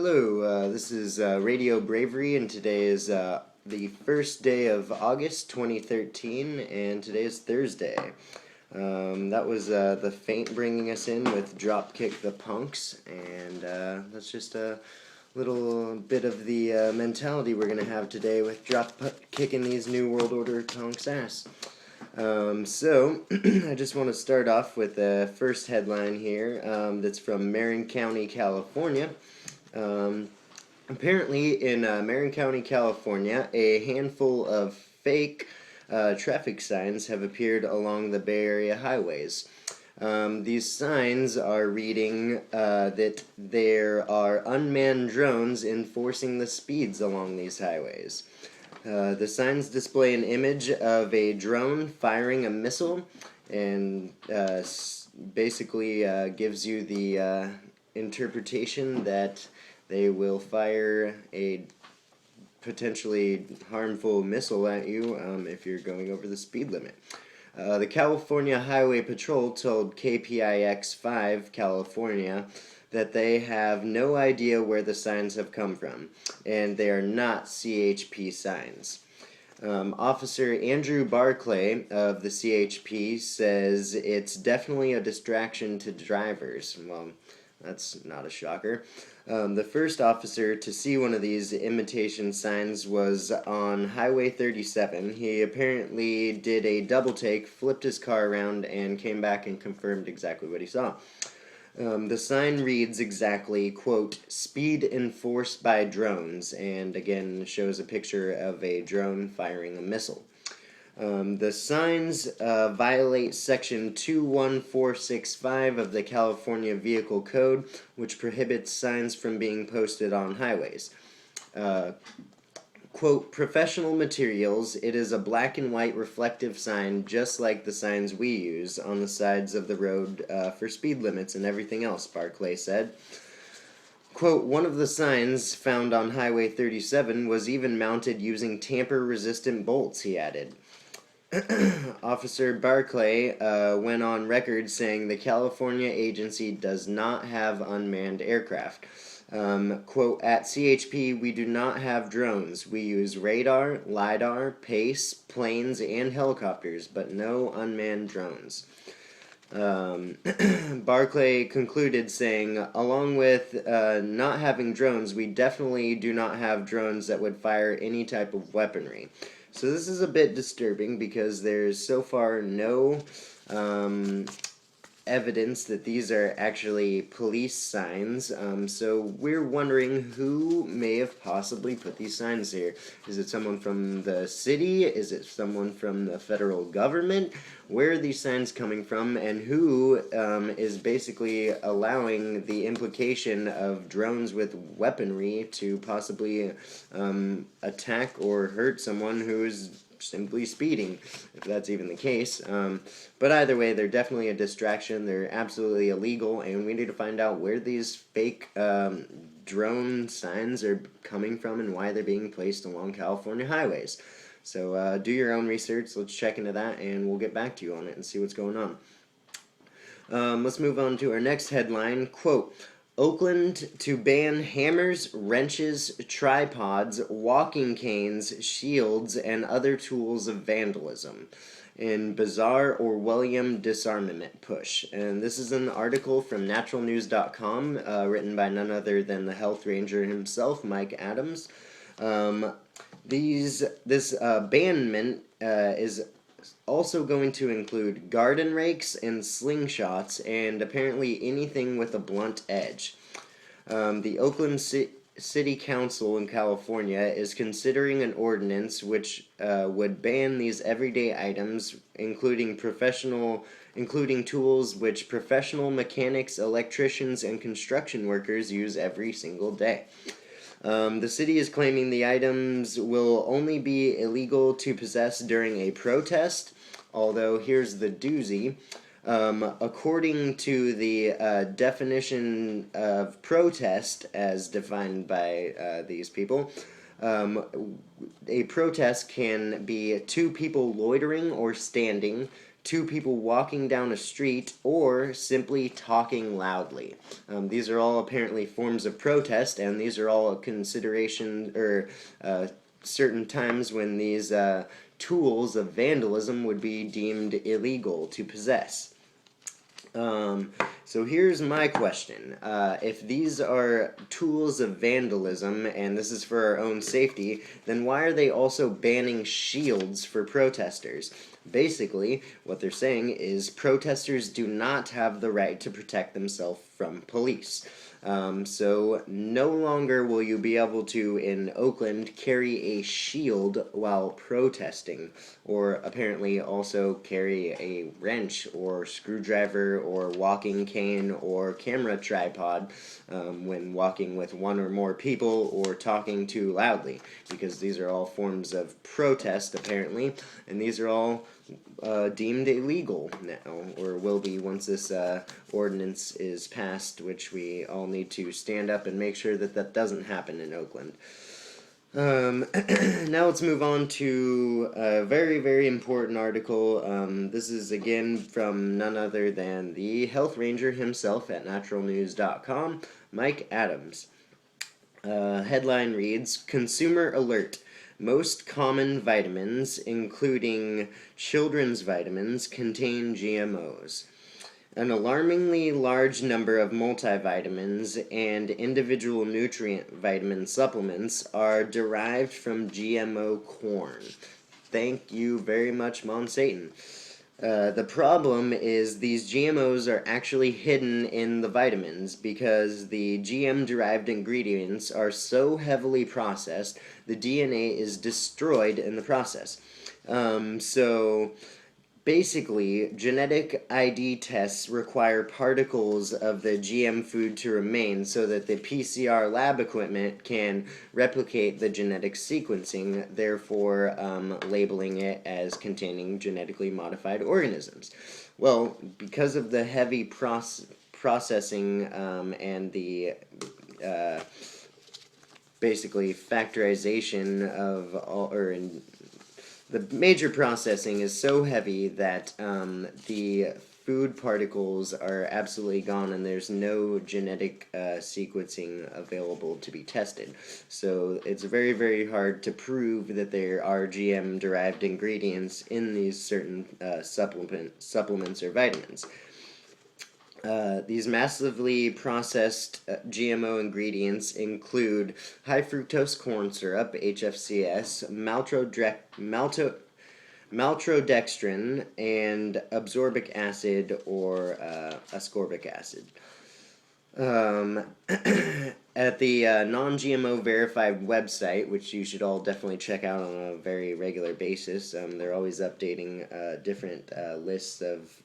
Hello, this is RadioBravery, and today is the first day of August 2013, and today is Thursday. That was the Faint bringing us in with Dropkick the Punks, and that's just a little bit of the mentality we're going to have today with kicking these New World Order punks' ass. So, I just want to start off with the first headline here that's from Marin County, California. Apparently in Marin County, California, a handful of fake traffic signs have appeared along the Bay Area highways. These signs are reading that there are unmanned drones enforcing the speeds along these highways. The signs display an image of a drone firing a missile and basically gives you the interpretation that they will fire a potentially harmful missile at you if you're going over the speed limit. The California Highway Patrol told KPIX5 California that they have no idea where the signs have come from, and they are not CHP signs. Officer Andrew Barclay of the CHP says it's definitely a distraction to drivers. Well, that's not a shocker. The first officer to see one of these imitation signs was on Highway 37. He apparently did a double take, flipped his car around, and came back and confirmed exactly what he saw. The sign reads exactly, quote, "Speed enforced by drones," and again shows a picture of a drone firing a missile. The signs violate Section 21465 of the California Vehicle Code, which prohibits signs from being posted on highways. Quote, "Professional materials, it is a black and white reflective sign just like the signs we use on the sides of the road for speed limits and everything else," Barclay said. Quote, "One of the signs found on Highway 37 was even mounted using tamper-resistant bolts," he added. Officer Barclay went on record saying the California agency does not have unmanned aircraft. Quote, "At CHP, we do not have drones. We use radar, LiDAR, PACE, planes, and helicopters, but no unmanned drones." Barclay concluded saying, "Along with not having drones, we definitely do not have drones that would fire any type of weaponry." So this is a bit disturbing because there's so far no evidence that these are actually police signs. So we're wondering who may have possibly put these signs here. Is it someone from the city? Is it someone from the federal government? Where are these signs coming from? And who is basically allowing the implication of drones with weaponry to possibly attack or hurt someone who is simply speeding, if that's even the case. But either way, they're definitely a distraction. They're absolutely illegal, and we need to find out where these fake drone signs are coming from and why they're being placed along California highways. So do your own research. Let's check into that, and we'll get back to you on it and see what's going on. Let's move on to our next headline. Quote, "Oakland to ban hammers, wrenches, tripods, walking canes, shields, and other tools of vandalism in bizarre Orwellian disarmament push." And this is an article from naturalnews.com written by none other than the health ranger himself, Mike Adams. This banment is also going to include garden rakes and slingshots and apparently anything with a blunt edge. The Oakland City Council in California is considering an ordinance which would ban these everyday items, including tools which professional mechanics, electricians, and construction workers use every single day. The city is claiming the items will only be illegal to possess during a protest, although here's the doozy. According to the definition of protest as defined by these people, a protest can be two people loitering or standing two people walking down a street, or simply talking loudly. These are all apparently forms of protest, and these are all a consideration, or certain times when these tools of vandalism would be deemed illegal to possess. So here's my question. If these are tools of vandalism, and this is for our own safety, then why are they also banning shields for protesters? Basically, what they're saying is protesters do not have the right to protect themselves from police. So no longer will you be able to, in Oakland, carry a shield while protesting, or apparently also carry a wrench or screwdriver or walking cane or camera tripod when walking with one or more people or talking too loudly, because these are all forms of protest apparently, and these are all deemed illegal now, or will be once this ordinance is passed, which we all need to stand up and make sure that that doesn't happen in Oakland. Now let's move on to a very, very important article. This is again from none other than the health ranger himself at naturalnews.com, Mike Adams. Headline reads, Consumer Alert. Most common vitamins, including children's vitamins, contain GMOs. An alarmingly large number of multivitamins and individual nutrient vitamin supplements are derived from GMO corn. Thank you very much, Monsatan. The problem is these GMOs are actually hidden in the vitamins because the GM-derived ingredients are so heavily processed, the DNA is destroyed in the process. So basically, genetic ID tests require particles of the GM food to remain so that the PCR lab equipment can replicate the genetic sequencing, therefore labeling it as containing genetically modified organisms. Well, because of the heavy processing and the basically factorization of all, the major processing is so heavy that the food particles are absolutely gone and there's no genetic sequencing available to be tested. So it's very, very hard to prove that there are GM-derived ingredients in these certain supplements or vitamins. These massively processed GMO ingredients include high fructose corn syrup, HFCS, maltodextrin, and absorbic acid or ascorbic acid. At the non-GMO verified website, which you should all definitely check out on a very regular basis, they're always updating different lists of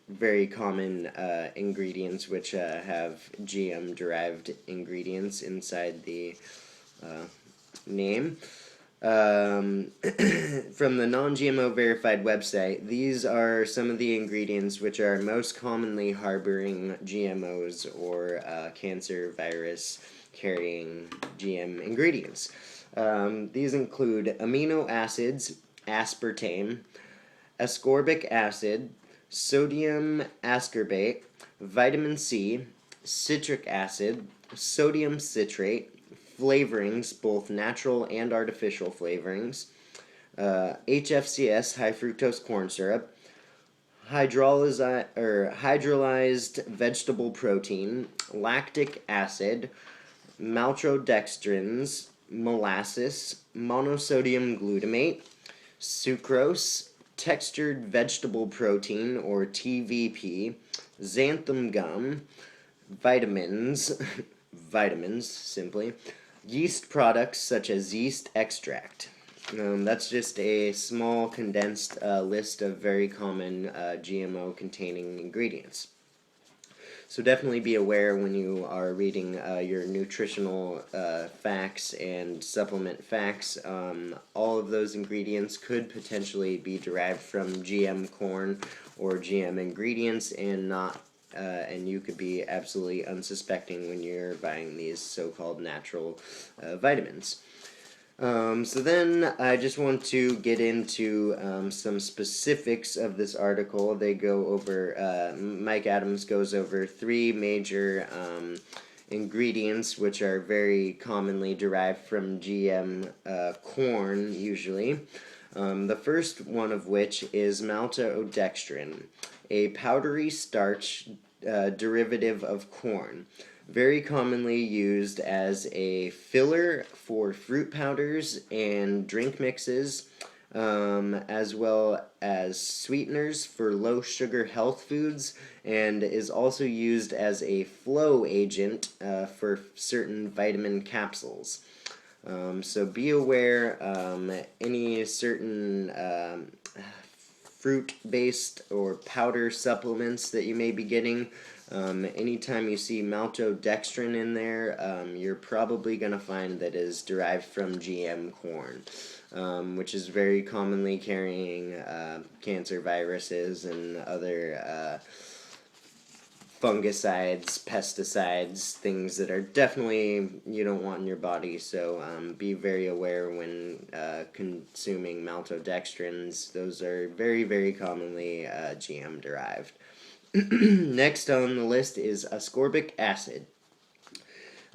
very common ingredients which have GM-derived ingredients inside the name. From the non-GMO verified website, these are some of the ingredients which are most commonly harboring GMOs or cancer virus carrying GM ingredients. These include amino acids, aspartame, ascorbic acid, sodium ascorbate, vitamin C, citric acid, sodium citrate, flavorings, both natural and artificial flavorings, HFCS, high fructose corn syrup, hydrolyzed vegetable protein, lactic acid, maltodextrins, molasses, monosodium glutamate, sucrose, textured vegetable protein or TVP, xanthan gum, vitamins simply, yeast products such as yeast extract. That's just a small condensed list of very common GMO containing ingredients. So definitely be aware when you are reading your nutritional facts and supplement facts. All of those ingredients could potentially be derived from GM corn or GM ingredients, and not, and you could be absolutely unsuspecting when you're buying these so-called natural vitamins. So then I just want to get into some specifics of this article. They go over, Mike Adams goes over three major ingredients which are very commonly derived from GM corn, usually. The first one of which is maltodextrin, a powdery starch derivative of corn, very commonly used as a filler for fruit powders and drink mixes, as well as sweeteners for low sugar health foods, and is also used as a flow agent for certain vitamin capsules. So be aware, any certain fruit-based or powder supplements that you may be getting, anytime you see maltodextrin in there, you're probably going to find that is derived from GM corn, which is very commonly carrying cancer viruses and other fungicides, pesticides, things that are definitely you don't want in your body. So be very aware when consuming maltodextrins. Those are very, very commonly GM derived. Next on the list is ascorbic acid.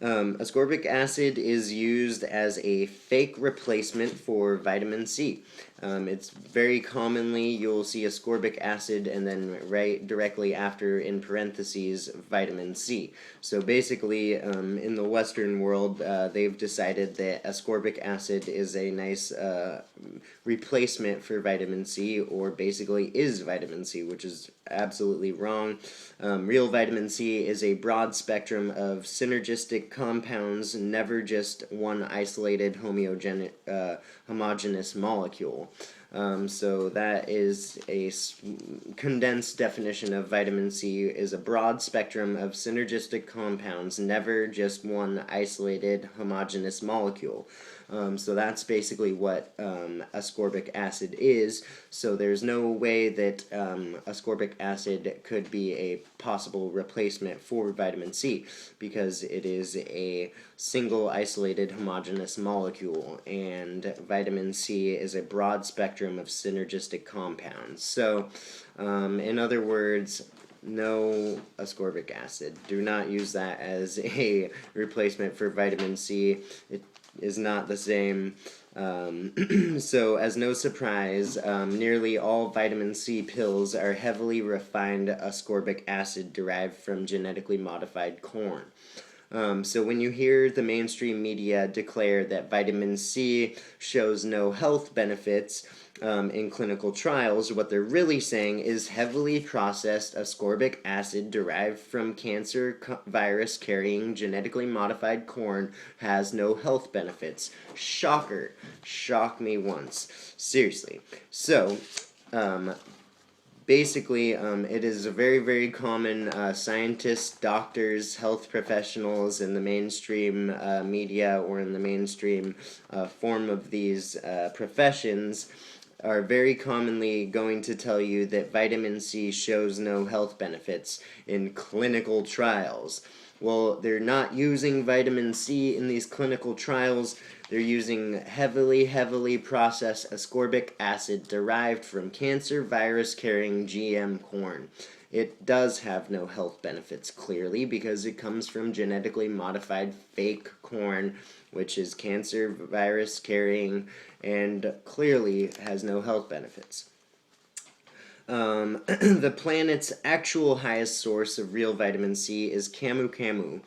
Ascorbic acid is used as a fake replacement for vitamin C. It's very commonly, you'll see ascorbic acid and then right directly after, in parentheses, vitamin C. So basically, in the Western world, they've decided that ascorbic acid is a nice replacement for vitamin C, or basically is vitamin C, which is absolutely wrong. Real vitamin C is a broad spectrum of synergistic compounds, never just one isolated homogeneous molecule. So that is a condensed definition of vitamin C, is a broad spectrum of synergistic compounds, never just one isolated homogeneous molecule. So that's basically what ascorbic acid is. So there's no way that ascorbic acid could be a possible replacement for vitamin C, because it is a single isolated homogeneous molecule, and vitamin C is a broad spectrum of synergistic compounds. So in other words, no ascorbic acid. Do not use that as a replacement for vitamin C. It is not the same. So, as no surprise, nearly all vitamin C pills are heavily refined ascorbic acid derived from genetically modified corn. So when you hear the mainstream media declare that vitamin C shows no health benefits in clinical trials, what they're really saying is heavily processed ascorbic acid derived from cancer virus carrying genetically modified corn has no health benefits. Shocker. Shock me once. Seriously. So, basically, it is a very, very common scientists, doctors, health professionals in the mainstream media or in the mainstream form of these professions are very commonly going to tell you that vitamin C shows no health benefits in clinical trials. Well, they're not using vitamin C in these clinical trials. They're using heavily processed ascorbic acid derived from cancer virus-carrying GM corn. It does have no health benefits, clearly, because it comes from genetically modified fake corn, which is cancer virus-carrying, and clearly has no health benefits. The planet's actual highest source of real vitamin C is camu camu,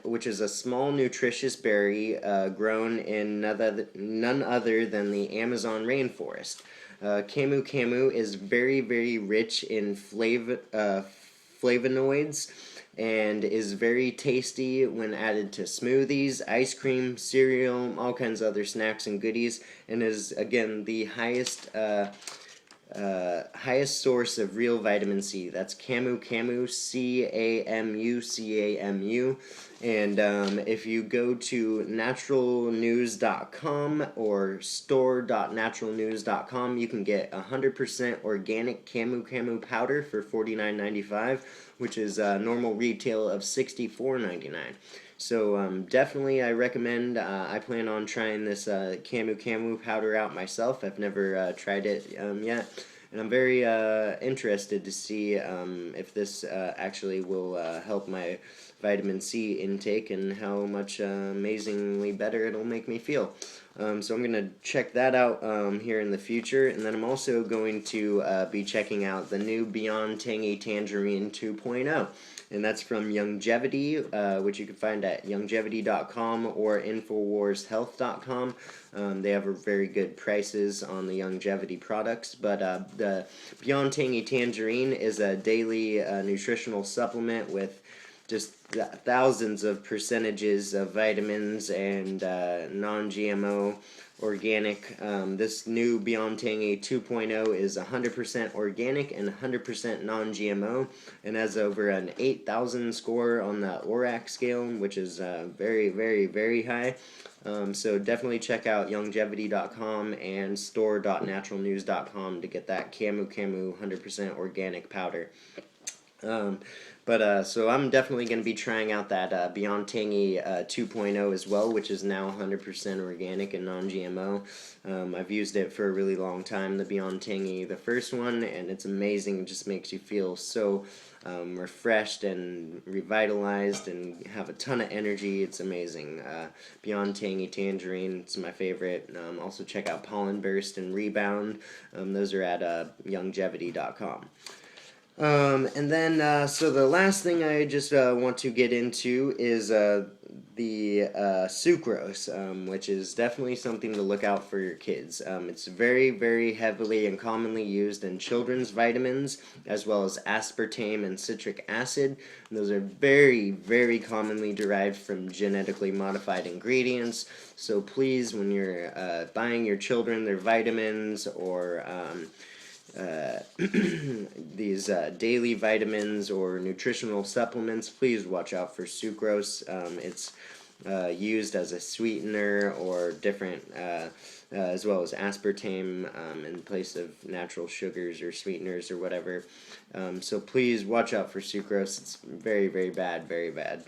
which is a small nutritious berry grown in none other than the Amazon rainforest. Camu camu is very, very rich in flavonoids and is very tasty when added to smoothies, ice cream, cereal, all kinds of other snacks and goodies, and is, again, the highest source of real vitamin C. That's camu camu, CAMU. And if you go to naturalnews.com or store.naturalnews.com, you can get 100% organic camu camu powder for $49.95, which is normal retail of $64.99. So definitely I recommend. I plan on trying this Camu powder out myself. I've never tried it yet, and I'm very interested to see if this actually will help my vitamin C intake and how much amazingly better it'll make me feel. So I'm going to check that out here in the future, and then I'm also going to be checking out the new Beyond Tangy Tangerine 2.0. And that's from Youngevity, which you can find at youngevity.com or InfoWarsHealth.com. They have very good prices on the Youngevity products, but the Beyond Tangy Tangerine is a daily nutritional supplement with just thousands of percentages of vitamins and non-GMO organic. This new Beyond Tangy 2.0 is 100% organic and 100% non-GMO, and has over an 8,000 score on the ORAC scale, which is very, very, very high. So definitely check out youngevity.com and store.naturalnews.com to get that Camu 100% organic powder. So I'm definitely going to be trying out that Beyond Tangy 2.0 as well, which is now 100% organic and non-GMO. I've used it for a really long time, the Beyond Tangy, the first one, and it's amazing. It just makes you feel so refreshed and revitalized and have a ton of energy. It's amazing. Beyond Tangy Tangerine, it's my favorite. Also check out Pollen Burst and Rebound. Those are at youngevity.com. And then, so the last thing I just want to get into is the sucrose, which is definitely something to look out for your kids. It's very, very heavily and commonly used in children's vitamins, as well as aspartame and citric acid. And those are very, very commonly derived from genetically modified ingredients. So please, when you're buying your children their vitamins or these daily vitamins or nutritional supplements, please watch out for sucrose. It's used as a sweetener or different, as well as aspartame in place of natural sugars or sweeteners or whatever. So please watch out for sucrose. It's very, very bad, very bad.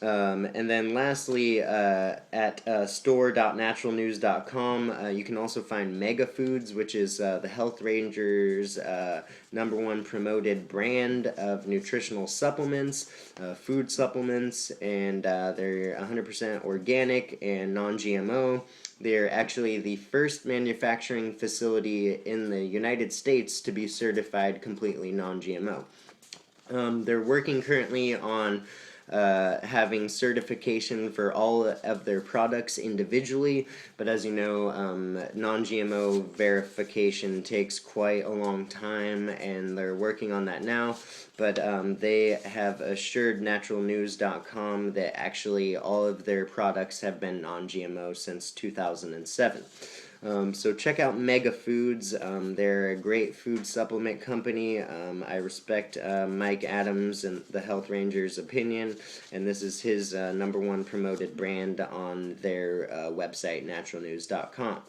And then lastly, at store.naturalnews.com, you can also find Mega Foods, which is the Health Rangers' #1 promoted brand of nutritional supplements, food supplements, and they're 100% organic and non-GMO. They're actually the first manufacturing facility in the United States to be certified completely non-GMO. They're working currently on having certification for all of their products individually, but as you know, non-GMO verification takes quite a long time, and they're working on that now. But they have assured naturalnews.com that actually all of their products have been non-GMO since 2007. So check out Mega Foods. They're a great food supplement company. I respect Mike Adams and the Health Rangers' opinion, and this is his #1 promoted brand on their website, naturalnews.com.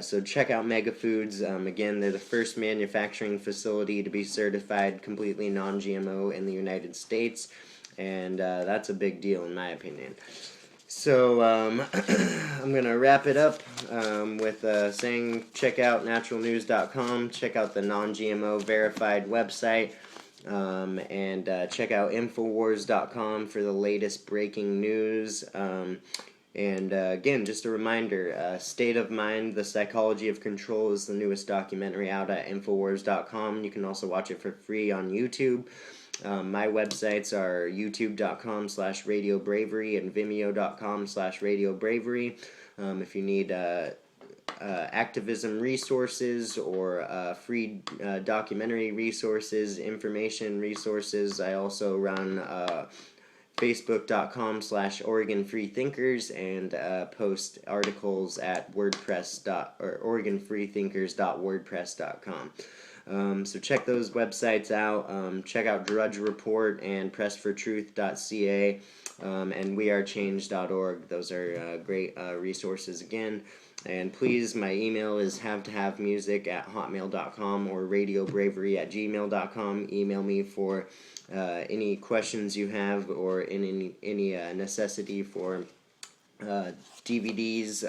So check out Mega Foods. Again, they're the first manufacturing facility to be certified completely non-GMO in the United States, and that's a big deal in my opinion. So I'm going to wrap it up with saying check out naturalnews.com, check out the non-GMO verified website, and check out Infowars.com for the latest breaking news. And again, just a reminder, State of Mind, The Psychology of Control is the newest documentary out at Infowars.com. You can also watch it for free on YouTube. My websites are youtube.com/RadioBravery and vimeo.com/RadioBravery. If you need activism resources or free documentary resources, information resources, I also run Facebook.com/Oregon Freethinkers and post articles at OregonFreethinkers.wordpress.com. So check those websites out. Check out Drudge Report and PressForTruth.ca and WeAreChange.org. Those are great resources again. And please, my email is havetohavemusic@hotmail.com or radiobravery@gmail.com. Email me for any questions you have, or any necessity for DVDs,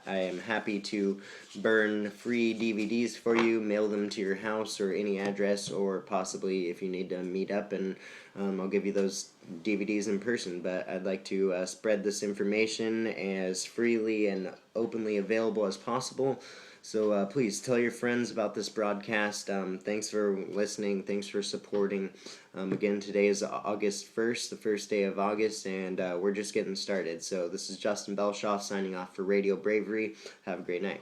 I am happy to burn free DVDs for you, mail them to your house or any address, or possibly if you need to meet up, and I'll give you those DVDs in person. But I'd like to spread this information as freely and openly available as possible. So please tell your friends about this broadcast. Thanks for listening. Thanks for supporting. Again, today is August 1st, the first day of August, and we're just getting started. So this is Justin Belshoff signing off for Radio Bravery. Have a great night.